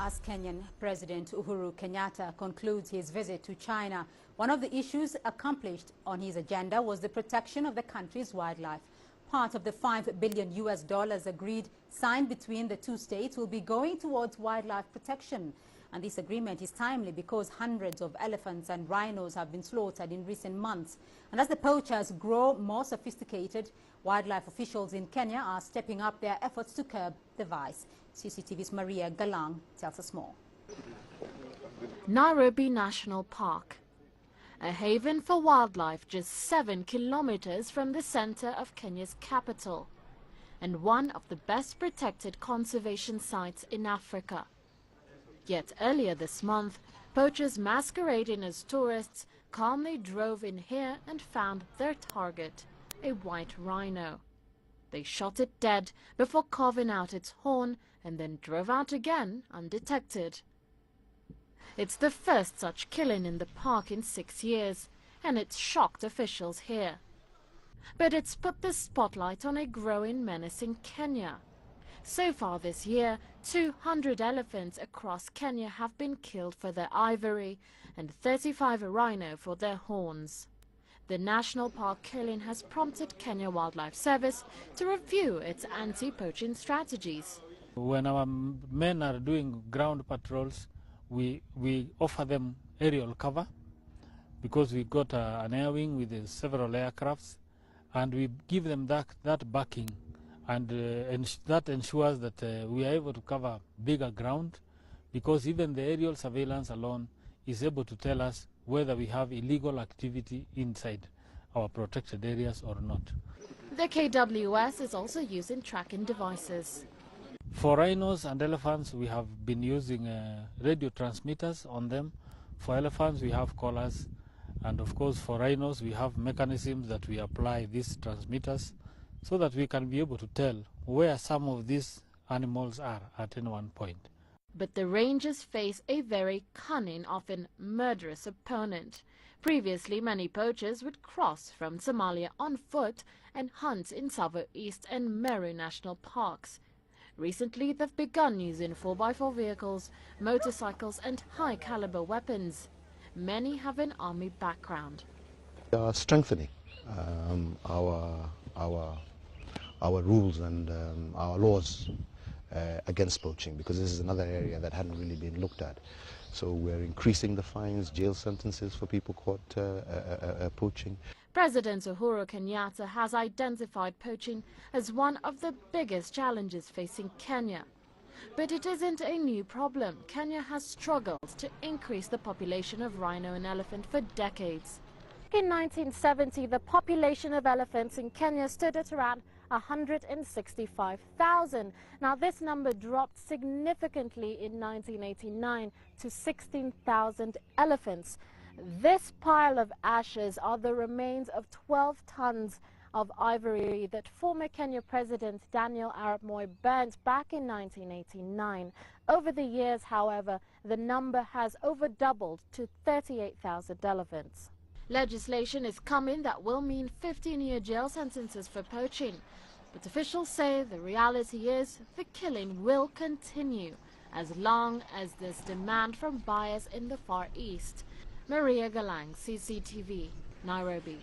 as Kenyan President Uhuru Kenyatta concludes his visit to China, one of the issues accomplished on his agenda was the protection of the country's wildlife. Part of the $5 billion agreed signed between the two states will be going towards wildlife protection. And this agreement is timely because hundreds of elephants and rhinos have been slaughtered in recent months. And as the poachers grow more sophisticated, wildlife officials in Kenya are stepping up their efforts to curb the vice. CCTV's Maria Galang tells us more. Nairobi National Park, a haven for wildlife just 7 kilometers from the center of Kenya's capital, and one of the best protected conservation sites in Africa. Yet earlier this month, poachers masquerading as tourists calmly drove in here and found their target, a white rhino. They shot it dead before carving out its horn and then drove out again undetected. It's the first such killing in the park in 6 years, and it's shocked officials here. But it's put the spotlight on a growing menace in Kenya. So far this year, 200 elephants across Kenya have been killed for their ivory and 35 rhino for their horns. The national park killing has prompted Kenya Wildlife Service to review its anti-poaching strategies. When our men are doing ground patrols, we offer them aerial cover because we got an air wing with several aircrafts, and we give them that backing, and that ensures that we are able to cover bigger ground, because even the aerial surveillance alone is able to tell us whether we have illegal activity inside our protected areas or not. The KWS is also using tracking devices. For rhinos and elephants, we have been using radio transmitters on them. For elephants, we have collars. And of course, for rhinos, we have mechanisms that we apply these transmitters so that we can be able to tell where some of these animals are at any one point. But the rangers face a very cunning, often murderous opponent. Previously, many poachers would cross from Somalia on foot and hunt in Tsavo East and Meru national parks. Recently, they've begun using 4x4 vehicles, motorcycles and high-caliber weapons. Many have an army background. We are strengthening our rules and our laws against poaching, because this is another area that hadn't really been looked at. So we're increasing the fines, jail sentences for people caught poaching. President Uhuru Kenyatta has identified poaching as one of the biggest challenges facing Kenya. But it isn't a new problem. Kenya has struggled to increase the population of rhino and elephant for decades. In 1970, the population of elephants in Kenya stood at around 165,000. Now, this number dropped significantly in 1989 to 16,000 elephants. This pile of ashes are the remains of 12 tons of ivory that former Kenya President Daniel Arap Moi burnt back in 1989. Over the years, however, the number has over doubled to 38,000 elephants. Legislation is coming that will mean 15-year jail sentences for poaching. But officials say the reality is the killing will continue as long as there's demand from buyers in the Far East. Maria Galang, CCTV, Nairobi.